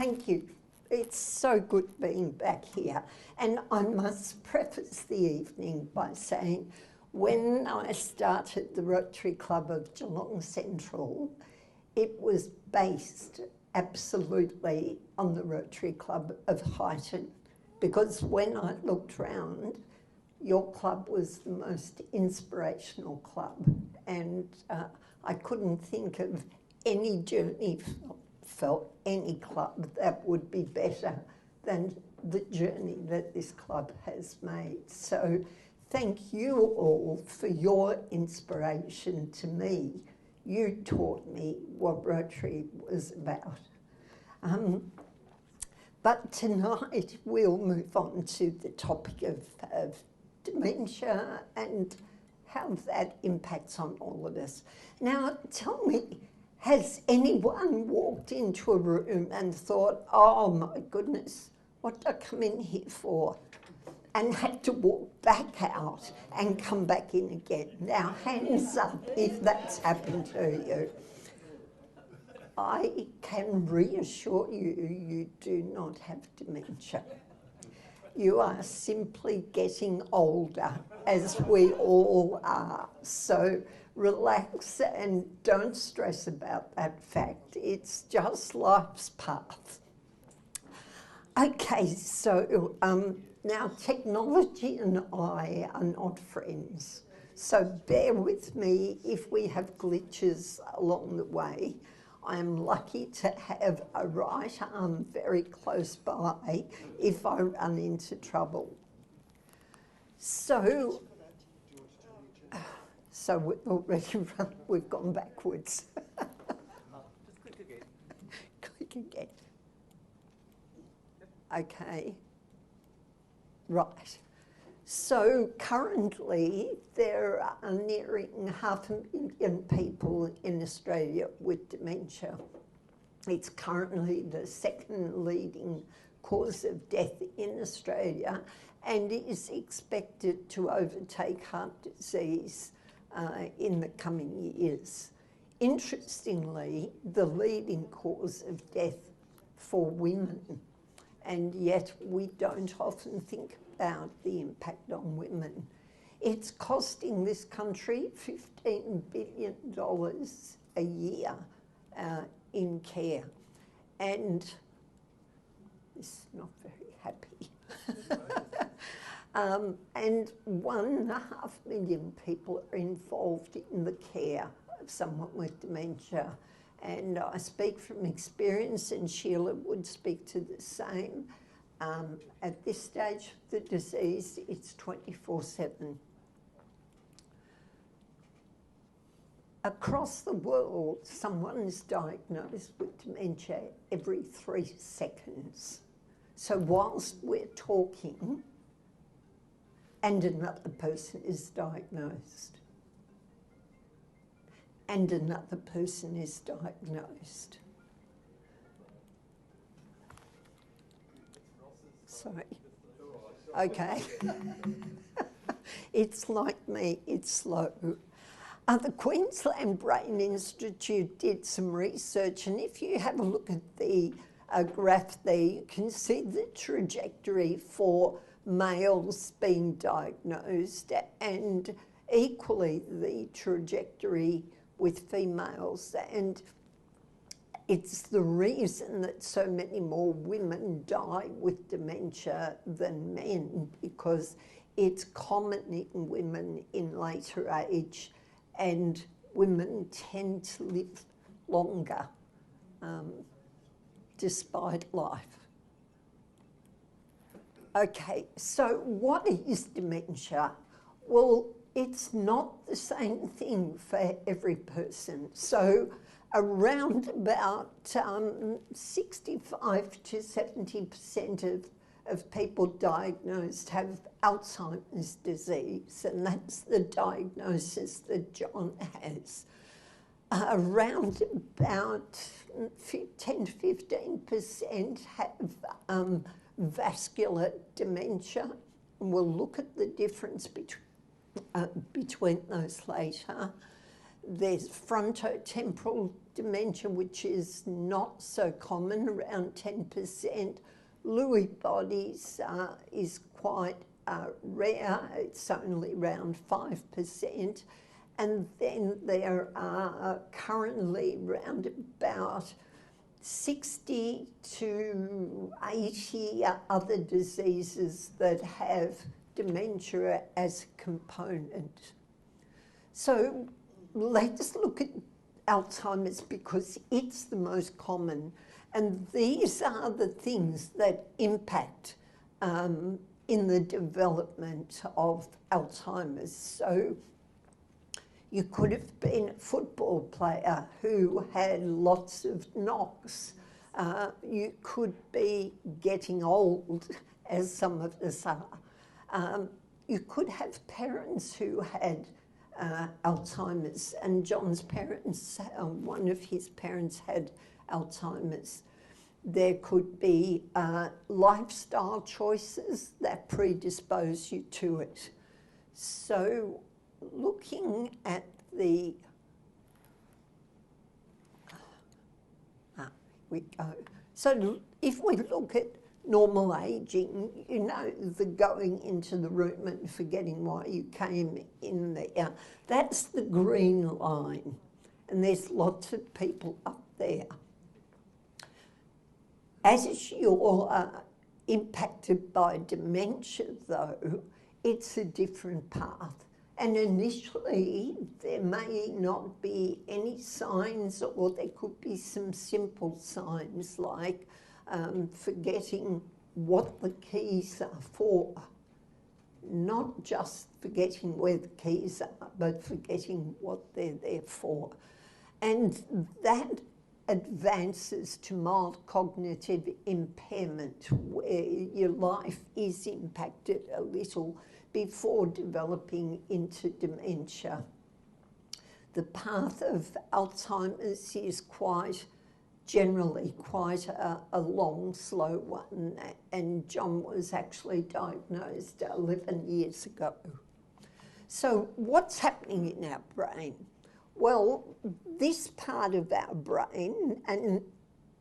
Thank you. It's so good being back here. And I must preface the evening by saying, when I started the Rotary Club of Geelong Central, it was based absolutely on the Rotary Club of Highton, because when I looked round, your club was the most inspirational club, and I couldn't think of any journey for any club that would be better than the journey that this club has made. So thank you all for your inspiration to me. You taught me what Rotary was about. But tonight we'll move on to the topic of dementia and how that impacts on all of us. Now, tell me, has anyone walked into a room and thought, oh my goodness, what did I come in here for? And had to walk back out and come back in again? Now, hands up if that's happened to you. I can reassure you, you do not have dementia. You are simply getting older, as we all are. So relax and don't stress about that fact. It's just life's path. Okay, so now technology and I are not friends. So bear with me if we have glitches along the way. I am lucky to have a right arm very close by if I run into trouble. So we've already we've gone backwards. Just click again. Click again. Okay. Right. So currently there are nearing 500,000 people in Australia with dementia. It's currently the second leading cause of death in Australia and is expected to overtake heart disease in the coming years. Interestingly, the leading cause of death for women, and yet we don't often think about the impact on women. It's costing this country $15 billion a year in care, and it's not very happy. And 1.5 million people are involved in the care of someone with dementia. And I speak from experience, and Sheila would speak to the same. At this stage of the disease, it's 24/7. Across the world, someone is diagnosed with dementia every 3 seconds. So whilst we're talking, and another person is diagnosed, and another person is diagnosed. Sorry. Okay. It's like me, it's slow. The Queensland Brain Institute did some research, and if you have a look at the graph there, you can see the trajectory for males being diagnosed and equally the trajectory with females. And it's the reason that so many more women die with dementia than men, because it's common in women in later age, and women tend to live longer despite life. Okay, so what is dementia? Well, it's not the same thing for every person. So around about 65 to 70% of people diagnosed have Alzheimer's disease, and that's the diagnosis that John has. Around about 10 to 15% have vascular dementia, and we'll look at the difference between those later. There's frontotemporal dementia, which is not so common, around 10%. Lewy bodies is quite rare, it's only around 5%. And then there are currently around about 60 to 80 other diseases that have dementia as a component. So let's look at Alzheimer's because it's the most common, and these are the things that impact in the development of Alzheimer's. So you could have been a football player who had lots of knocks. You could be getting old, as some of us are. You could have parents who had Alzheimer's, and John's parents, one of his parents had Alzheimer's. There could be lifestyle choices that predispose you to it. So looking at the, we go. So if we look at normal ageing, you know, the going into the room and forgetting why you came in there, that's the green line. And there's lots of people up there. As you're impacted by dementia, though, it's a different path. And initially, there may not be any signs, or there could be some simple signs like forgetting what the keys are for. Not just forgetting where the keys are, but forgetting what they're there for. And that advances to mild cognitive impairment, where your life is impacted a little before developing into dementia. The path of Alzheimer's is generally quite a long, slow one, and John was actually diagnosed 11 years ago. So what's happening in our brain? Well, this part of our brain, and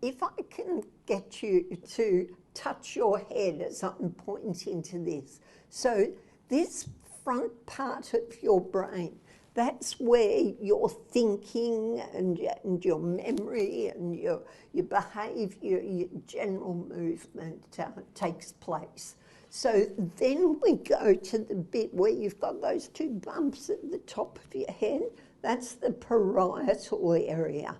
if I can get you to touch your head as I'm pointing to this. So this front part of your brain, that's where your thinking and your memory and your behaviour, your general movement takes place. So then we go to the bit where you've got those two bumps at the top of your head. That's the parietal area.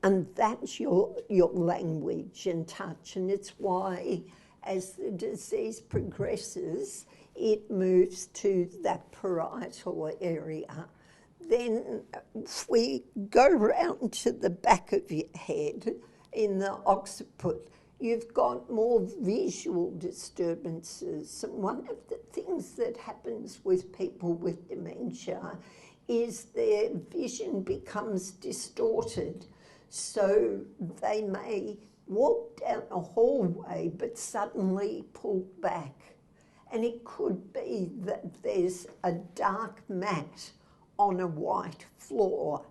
And that's your language and touch. And it's why, as the disease progresses, it moves to that parietal area. Then if we go round to the back of your head in the occiput, you've got more visual disturbances. And one of the things that happens with people with dementia is their vision becomes distorted. So they may walk down a hallway but suddenly pull back. And it could be that there's a dark mat on a white floor,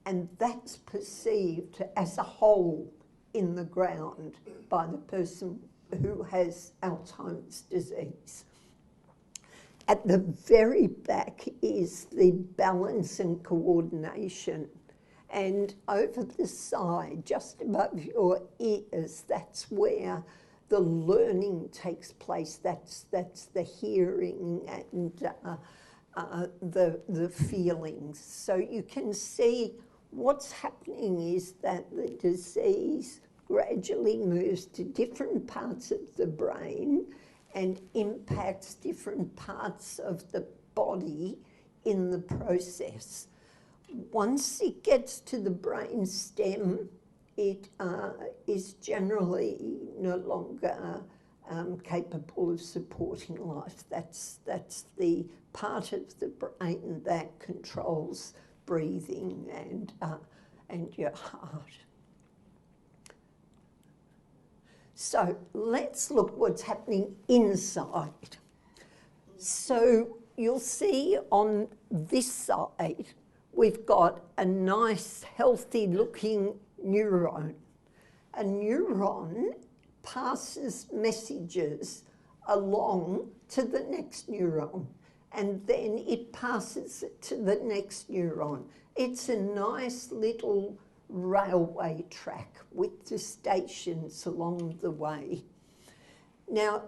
and that's perceived as a hole in the ground by the person who has Alzheimer's disease. At the very back is the balance and coordination. And over the side, just above your ears, that's where the learning takes place. That's the hearing and the feelings. So you can see what's happening is that the disease gradually moves to different parts of the brain and impacts different parts of the body in the process. Once it gets to the brain stem, it is generally no longer capable of supporting life. That's the part of the brain that controls breathing and your heart. So let's look what's happening inside. So you'll see on this side, we've got a nice, healthy-looking neuron. A neuron passes messages along to the next neuron, and then it passes it to the next neuron. It's a nice little railway track with the stations along the way. Now,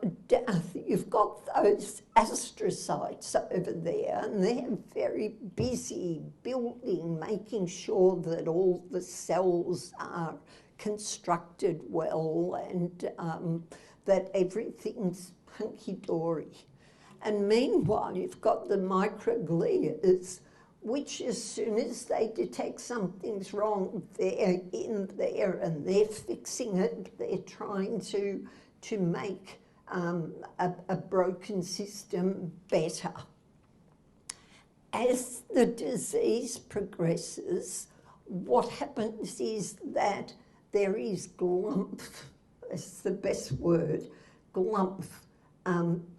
you've got those astrocytes over there, and they're very busy building, making sure that all the cells are constructed well and that everything's hunky-dory. And meanwhile, you've got the microglias, which as soon as they detect something's wrong, they're in there and they're fixing it. They're trying to make a broken system better. As the disease progresses, what happens is that there is glump, it's the best word, glump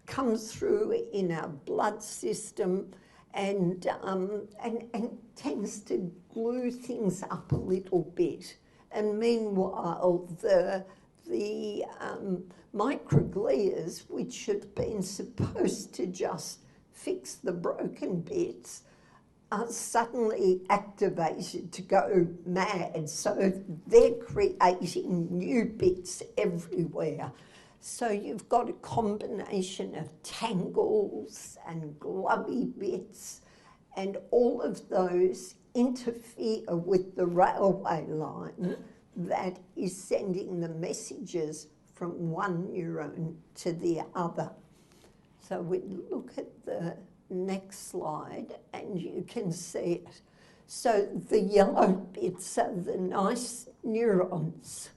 comes through in our blood system and tends to glue things up a little bit. And meanwhile, the microglias, which should have been supposed to just fix the broken bits, are suddenly activated to go mad. So they're creating new bits everywhere. So you've got a combination of tangles and glubby bits, and all of those interfere with the railway line that is sending the messages from one neuron to the other. So we look at the next slide and you can see it. So the yellow bits are the nice neurons.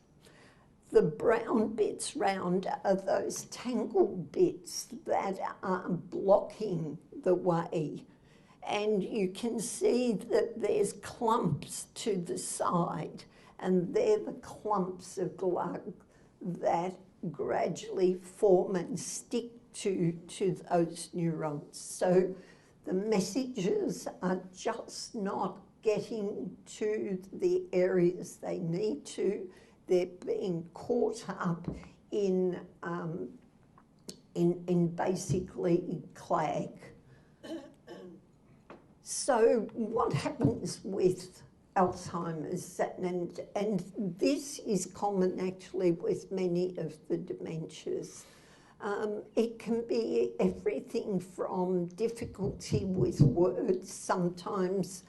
The brown bits round are those tangled bits that are blocking the way. And you can see that there's clumps to the side, and they're the clumps of glug that gradually form and stick to those neurons. So the messages are just not getting to the areas they need to. They're being caught up in basically clag. So what happens with Alzheimer's, and this is common actually with many of the dementias. It can be everything from difficulty with words. Sometimes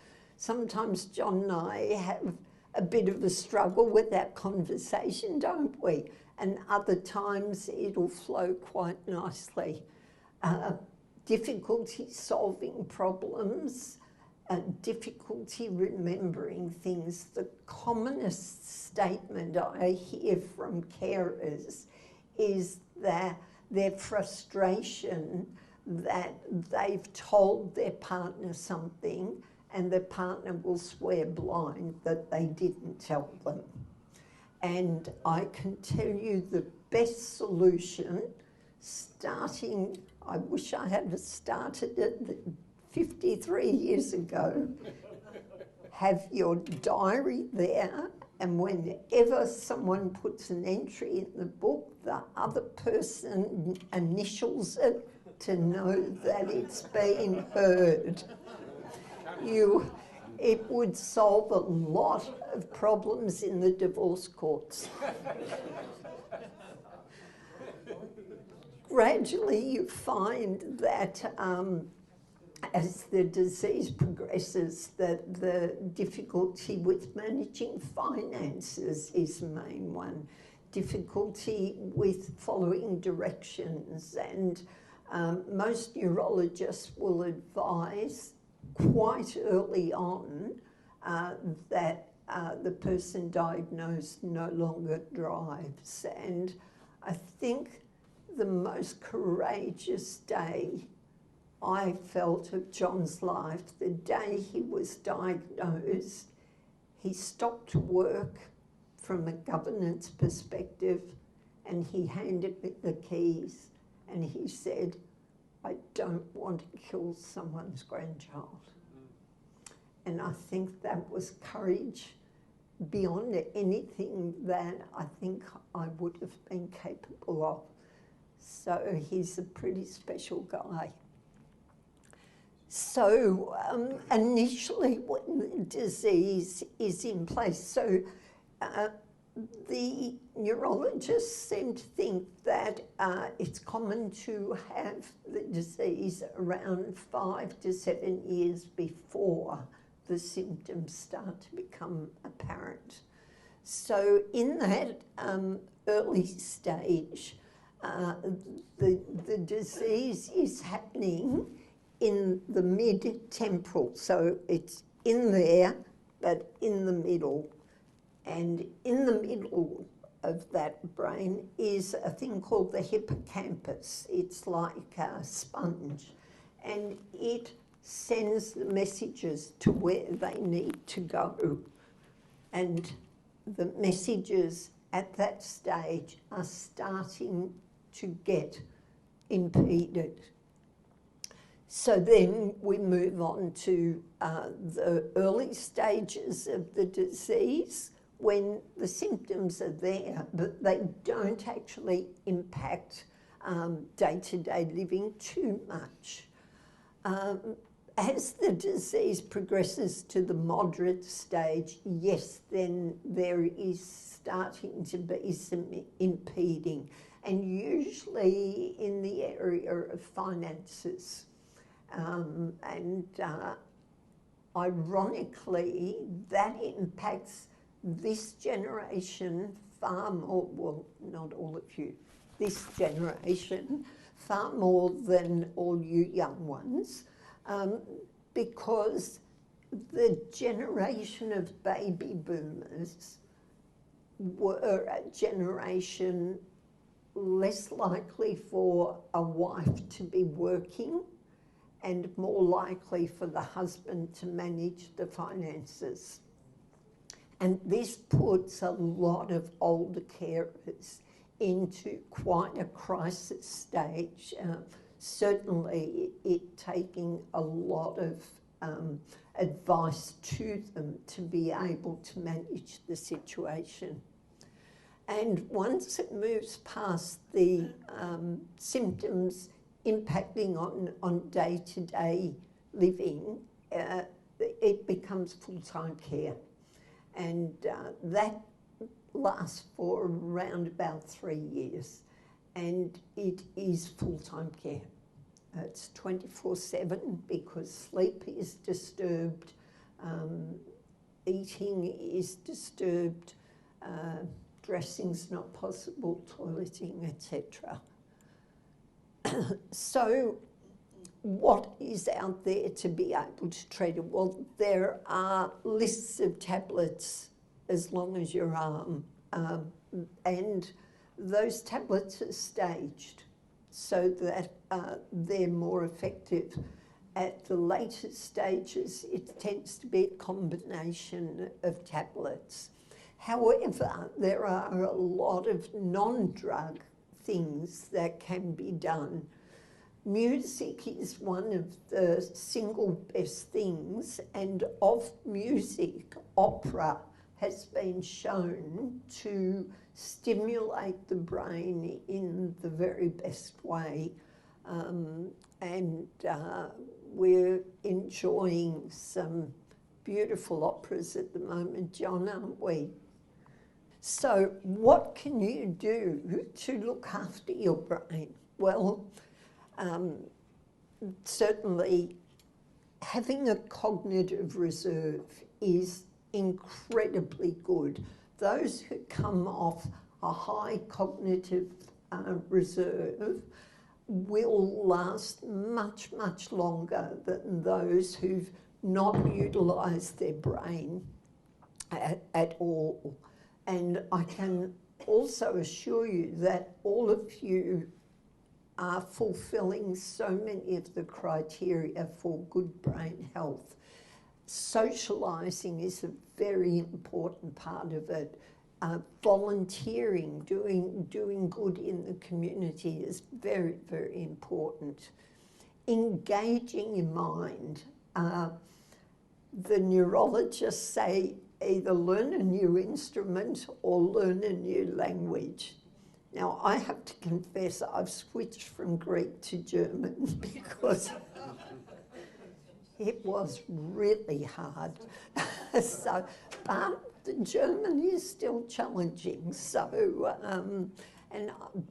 John and I have a bit of a struggle with that conversation, don't we? And other times it'll flow quite nicely. Difficulty solving problems, difficulty remembering things. The commonest statement I hear from carers is that their frustration that they've told their partner something and their partner will swear blind that they didn't tell them. And I can tell you the best solution, starting, I wish I had started it 53 years ago, have your diary there, and whenever someone puts an entry in the book, the other person initials it to know that it's been heard. It would solve a lot of problems in the divorce courts. Gradually you find that as the disease progresses, that the difficulty with managing finances is the main one. Difficulty with following directions, and most neurologists will advise quite early on that the person diagnosed no longer drives. And I think the most courageous day I felt of John's life, the day he was diagnosed, he stopped work from a governance perspective and he handed me the keys and he said, I don't want to kill someone's grandchild. And I think that was courage beyond anything that I think I would have been capable of. So he's a pretty special guy. So initially when the disease is in place, so the neurologists seem to think that it's common to have the disease around 5 to 7 years before the symptoms start to become apparent. So in that early stage, the disease is happening in the mid-temporal, so it's in there, but in the middle. And in the middle of that brain is a thing called the hippocampus. It's like a sponge, and it sends the messages to where they need to go. And the messages at that stage are starting to get impeded. So then we move on to the early stages of the disease, when the symptoms are there, but they don't actually impact day-to-day living too much. As the disease progresses to the moderate stage, yes, then there is starting to be some impeding, and usually in the area of finances. Ironically, that impacts this generation far more, well, not all of you, this generation far more than all you young ones, because the generation of baby boomers were a generation less likely for a wife to be working and more likely for the husband to manage the finances. And this puts a lot of older carers into quite a crisis stage, certainly it taking a lot of advice to them to be able to manage the situation. And once it moves past the symptoms impacting on day-to-day living, it becomes full-time care. And that lasts for around about 3 years, and it is full-time care. It's 24/7 because sleep is disturbed, eating is disturbed, dressing's not possible, toileting, etc. So what is out there to be able to treat it? Well, there are lists of tablets as long as your arm, and those tablets are staged so that they're more effective. At the later stages, it tends to be a combination of tablets. However, there are a lot of non-drug things that can be done. Music is one of the single best things, and of music, opera has been shown to stimulate the brain in the very best way. We're enjoying some beautiful operas at the moment, John, aren't we? So what can you do to look after your brain? Well, certainly having a cognitive reserve is incredibly good. Those who come off a high cognitive reserve will last much, much longer than those who've not utilised their brain at all. And I can also assure you that all of you are fulfilling so many of the criteria for good brain health. Socialising is a very important part of it. Volunteering, doing good in the community is very, very important. Engaging your mind. the neurologists say either learn a new instrument or learn a new language. Now, I have to confess I've switched from Greek to German because it was really hard. But the German is still challenging.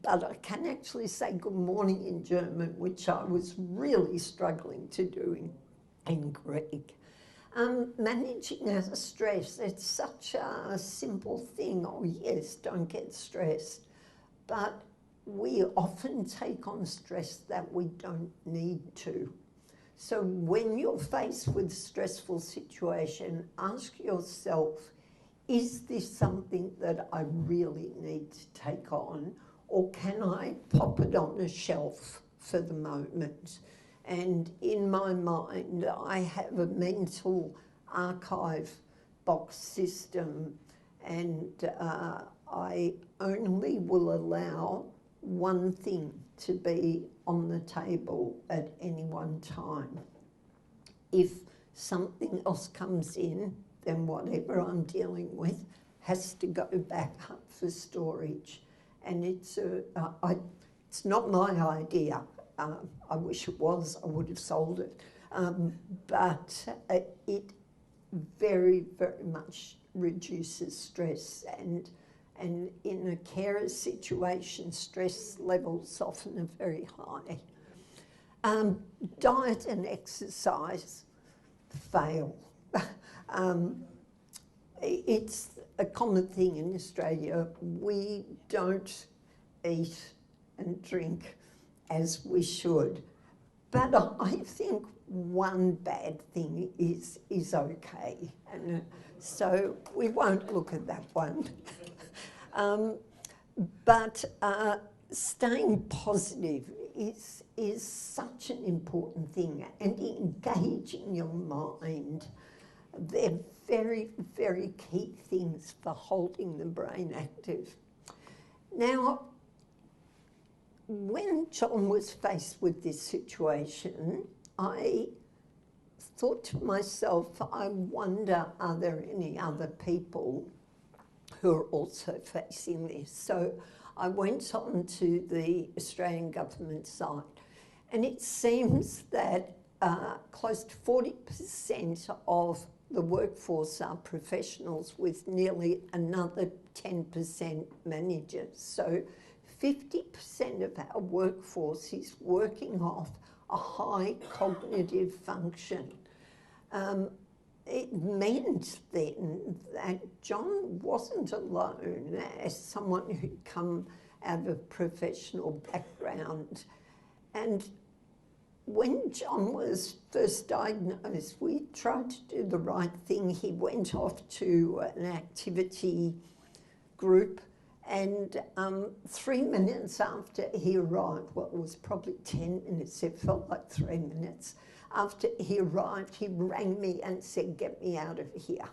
But I can actually say good morning in German, which I was really struggling to do in Greek. Managing our stress, it's such a simple thing. Oh yes, don't get stressed. But we often take on stress that we don't need to. So when you're faced with a stressful situation, ask yourself, is this something that I really need to take on, or can I pop it on a shelf for the moment? And in my mind, I have a mental archive box system, and I only will allow one thing to be on the table at any one time. If something else comes in, then whatever I'm dealing with has to go back up for storage. And it's not my idea. I wish it was, I would have sold it. But it very, very much reduces stress. And in a carer situation, stress levels often are very high. Diet and exercise fail. It's a common thing in Australia. We don't eat and drink as we should. But I think one bad thing is okay. And so we won't look at that one. But staying positive is such an important thing, and engaging your mind. They're very, very key things for holding the brain active. Now, when John was faced with this situation, I thought to myself, I wonder, are there any other people who are also facing this? So I went on to the Australian government site, and it seems that close to 40% of the workforce are professionals, with nearly another 10% managers. So 50% of our workforce is working off a high cognitive function. It meant then that John wasn't alone as someone who'd come out of a professional background. And when John was first diagnosed, we tried to do the right thing. He went off to an activity group, and 3 minutes after he arrived, well, it was probably 10 minutes, it felt like 3 minutes. After he arrived, he rang me and said, "Get me out of here."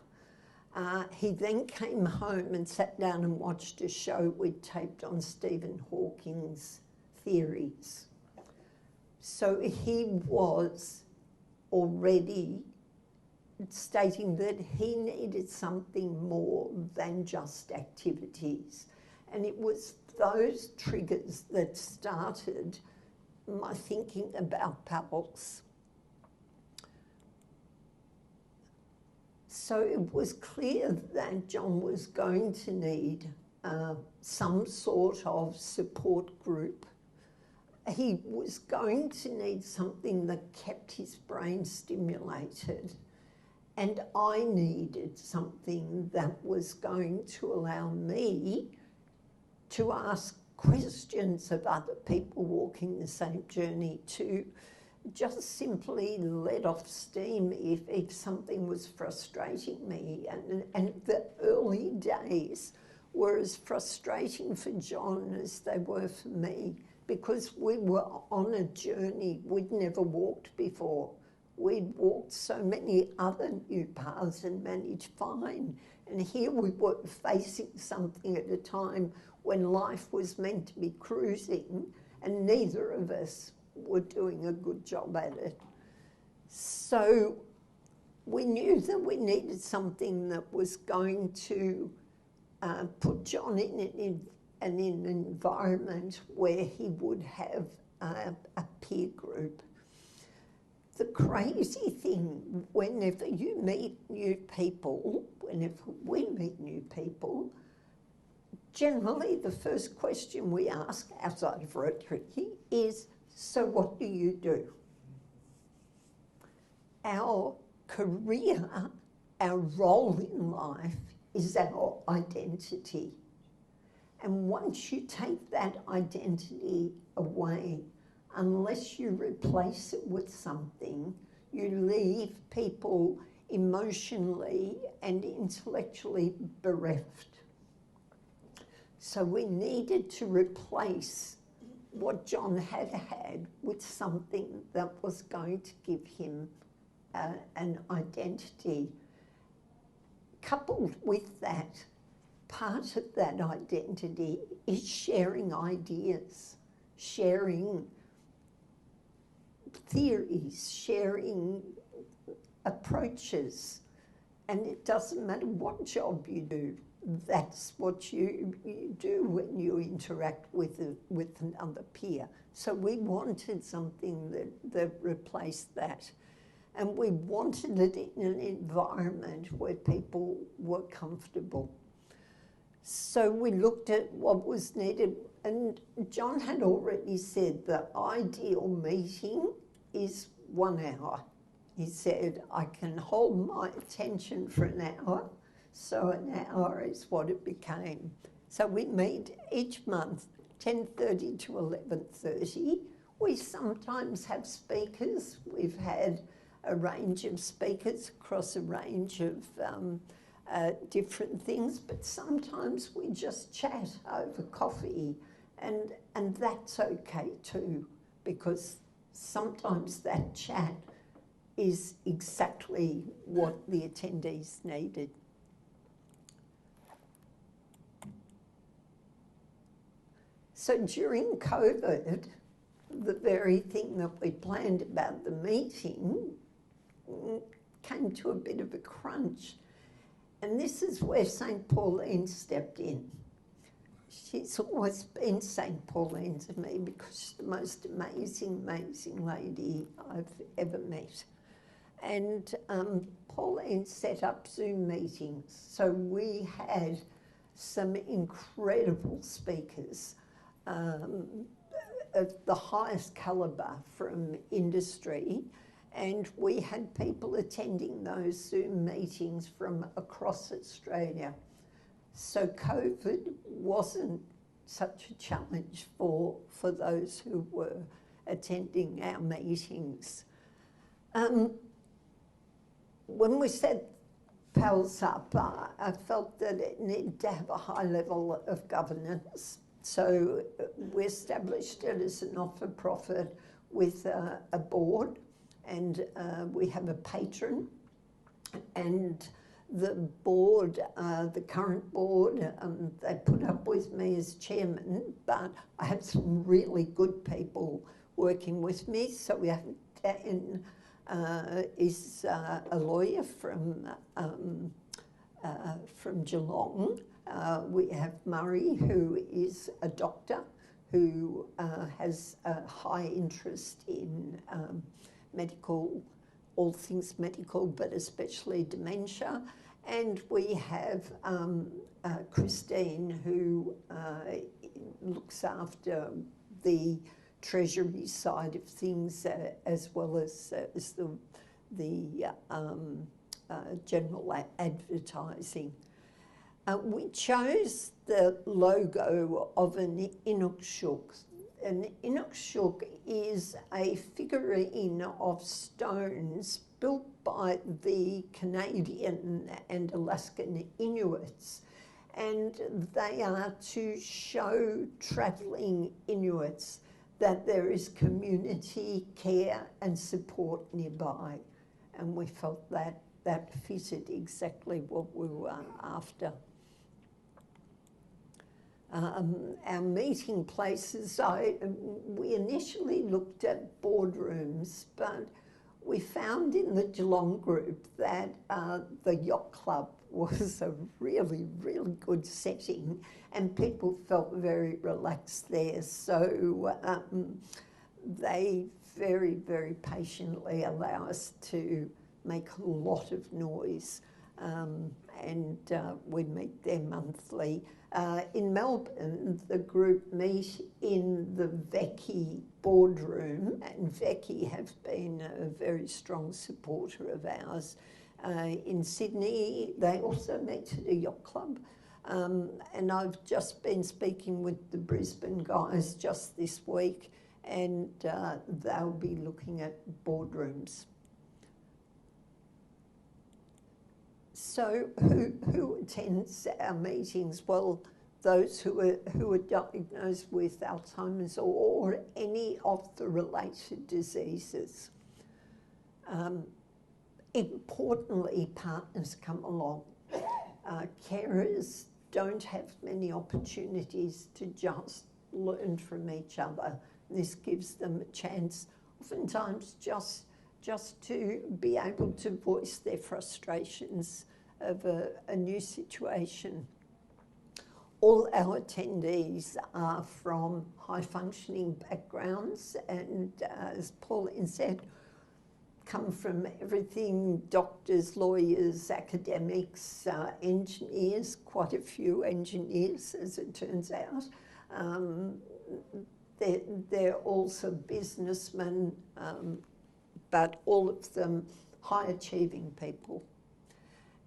He then came home and sat down and watched a show we'd taped on Stephen Hawking's theories. So he was already stating that he needed something more than just activities. And it was those triggers that started my thinking about PALZ. So it was clear that John was going to need some sort of support group. He was going to need something that kept his brain stimulated. And I needed something that was going to allow me to ask questions of other people walking the same journey, to just simply let off steam if something was frustrating me. And the early days were as frustrating for John as they were for me, because we were on a journey we'd never walked before. We'd walked so many other new paths and managed fine. And here we were facing something at a time when life was meant to be cruising, and neither of us were doing a good job at it. So we knew that we needed something that was going to put John in an environment where he would have a peer group. The crazy thing, whenever you meet new people, whenever we meet new people, generally the first question we ask outside of Rotary is, so what do you do? Our career, our role in life is our identity. And once you take that identity away, unless you replace it with something, you leave people emotionally and intellectually bereft. So we needed to replace what John had had with something that was going to give him an identity. Coupled with that, part of that identity is sharing ideas, sharing theories, sharing approaches. And it doesn't matter what job you do, that's what you do when you interact with another peer. So we wanted something that replaced that. And we wanted it in an environment where people were comfortable. So we looked at what was needed, and John had already said the ideal meeting is 1 hour. He said, I can hold my attention for an hour, so an hour is what it became. So we meet each month, 10:30 to 11:30. We sometimes have speakers. We've had a range of speakers across a range of different things, but sometimes we just chat over coffee, and that's okay too, because sometimes that chat is exactly what the attendees needed. So during COVID, the very thing that we planned about the meeting came to a bit of a crunch. And this is where St. Pauline stepped in. She's always been St. Pauline to me because she's the most amazing, amazing lady I've ever met. And Pauline set up Zoom meetings. So we had some incredible speakers of the highest calibre from industry. And we had people attending those Zoom meetings from across Australia. So COVID wasn't such a challenge for those who were attending our meetings. When we set PALZ up, I felt that it needed to have a high level of governance. So we established it as a not-for-profit with a board, and we have a patron, and the board, the current board, they put up with me as chairman, but I have some really good people working with me. So we have Dan is a lawyer from Geelong. We have Murray, who is a doctor who has a high interest in medical, all things medical, but especially dementia. And we have Christine, who looks after the treasury side of things, as well as the general advertising. We chose the logo of an Inukshuk. An Inukshuk is a figurine of stones built by the Canadian and Alaskan Inuits, and they are to show travelling Inuits that there is community care and support nearby, and we felt that fitted exactly what we were after. Our meeting places, we initially looked at boardrooms, but we found in the Geelong group that the yacht club was a really, really good setting, and people felt very relaxed there. So they very, very patiently allow us to make a lot of noise, and we meet there monthly. In Melbourne, the group meet in the Vecchi boardroom, and Vecchi have been a very strong supporter of ours. In Sydney, they also meet at a yacht club. And I've just been speaking with the Brisbane guys just this week, and they'll be looking at boardrooms. So who attends our meetings? Well, those who are diagnosed with Alzheimer's or any of the related diseases. Importantly, partners come along. Carers don't have many opportunities to just learn from each other. This gives them a chance, oftentimes just to be able to voice their frustrations of a new situation. All our attendees are from high-functioning backgrounds, and as Pauline said, come from everything: doctors, lawyers, academics, engineers, quite a few engineers, as it turns out. They're also businessmen, but all of them high-achieving people.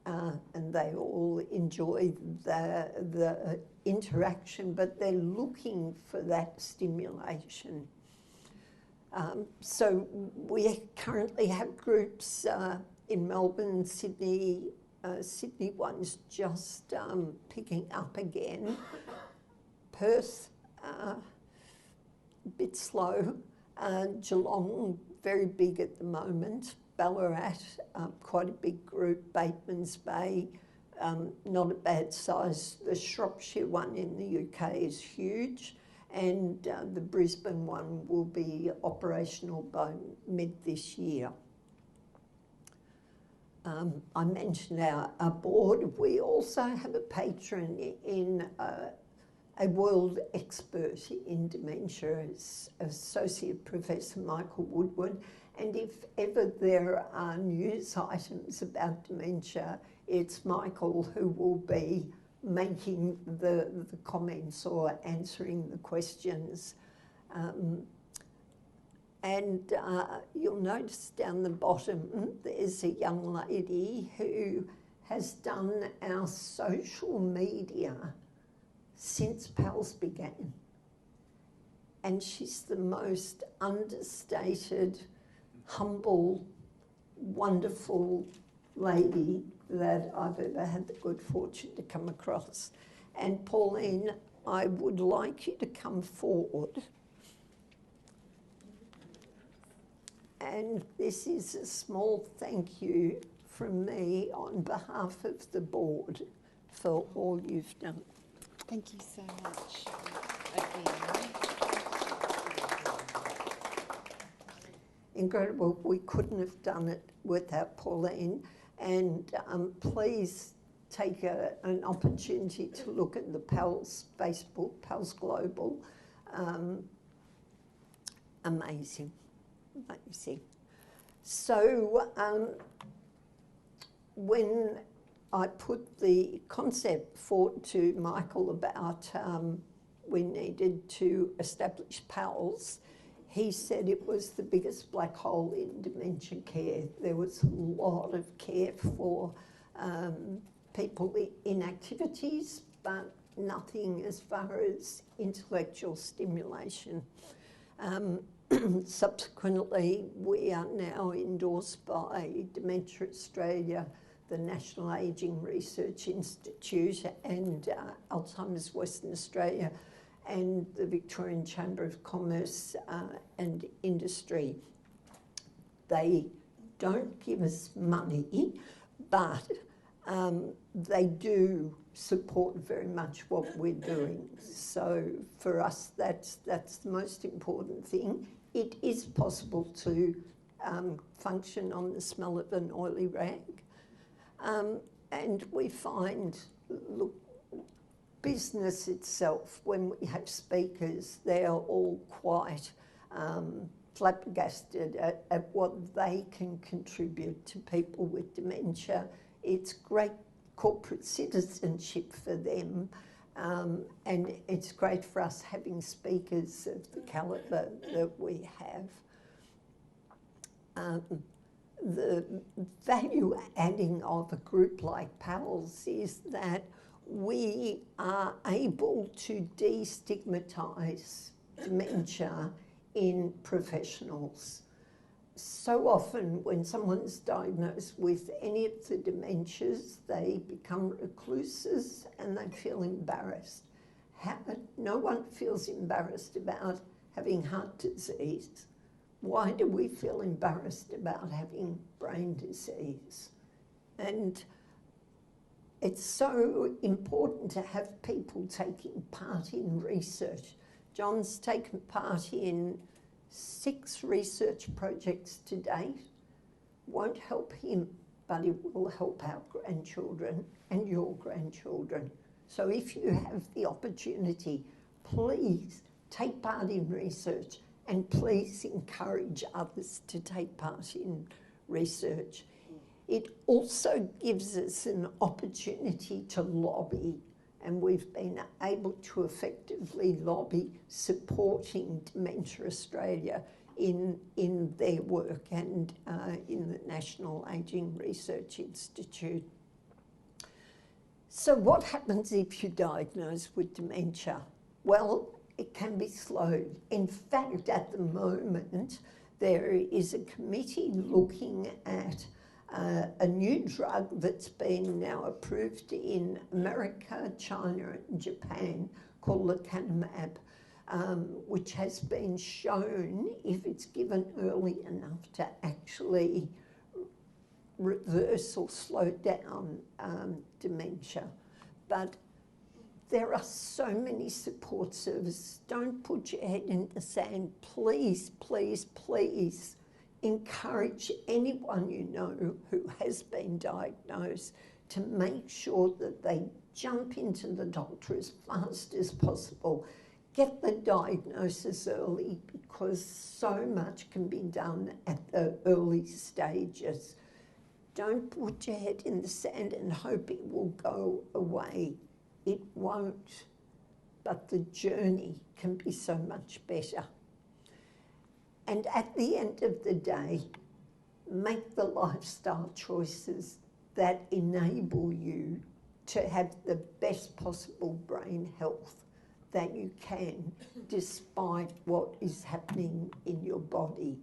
And they all enjoy the interaction, but they're looking for that stimulation. So we currently have groups in Melbourne, Sydney. Sydney one's just picking up again. Perth, a bit slow. Geelong, very big at the moment. Ballarat, quite a big group. Bateman's Bay, not a bad size. The Shropshire one in the UK is huge, and the Brisbane one will be operational by mid this year. I mentioned our board. We also have a patron in a world expert in dementia, Associate Professor Michael Woodward. And if ever there are news items about dementia, it's Michael who will be making the comments or answering the questions. And you'll notice down the bottom, there's a young lady who has done our social media since PALZ began. And she's the most understated, humble, wonderful lady that I've ever had the good fortune to come across. And Pauline, I would like you to come forward. And this is a small thank you from me on behalf of the board for all you've done. Thank you so much. Incredible. We couldn't have done it without Pauline. And please take an opportunity to look at the PALZ Facebook, PALZ Global. Amazing, amazing. So when I put the concept forward to Michael about we needed to establish PALZ, he said it was the biggest black hole in dementia care. There was a lot of care for people in activities, but nothing as far as intellectual stimulation. Subsequently, we are now endorsed by Dementia Australia, the National Ageing Research Institute, and Alzheimer's Western Australia, and the Victorian Chamber of Commerce and Industry. They don't give us money, but they do support very much what we're doing. So for us, that's the most important thing. It is possible to function on the smell of an oily rag. And we find, look, business itself, when we have speakers, they're all quite flabbergasted at what they can contribute to people with dementia. It's great corporate citizenship for them, and it's great for us having speakers of the calibre that we have. The value adding of a group like PALZ is that we are able to destigmatise dementia in professionals. So often when someone's diagnosed with any of the dementias, they become recluses and they feel embarrassed. No one feels embarrassed about having heart disease. Why do we feel embarrassed about having brain disease? And it's so important to have people taking part in research. John's taken part in 6 research projects to date. Won't help him, but it will help our grandchildren and your grandchildren. So if you have the opportunity, please take part in research and please encourage others to take part in research. It also gives us an opportunity to lobby, and we've been able to effectively lobby supporting Dementia Australia in their work and in the National Ageing Research Institute. So what happens if you're diagnosed with dementia? Well, it can be slowed. In fact, at the moment, there is a committee looking at a new drug that's been now approved in America, China and Japan called lecanemab, which has been shown, if it's given early enough, to actually reverse or slow down dementia. But there are so many support services. Don't put your head in the sand. Please, please, please encourage anyone you know who has been diagnosed to make sure that they jump into the doctor as fast as possible. Get the diagnosis early, because so much can be done at the early stages. Don't put your head in the sand and hope it will go away. It won't, but the journey can be so much better. And at the end of the day, make the lifestyle choices that enable you to have the best possible brain health that you can, despite what is happening in your body.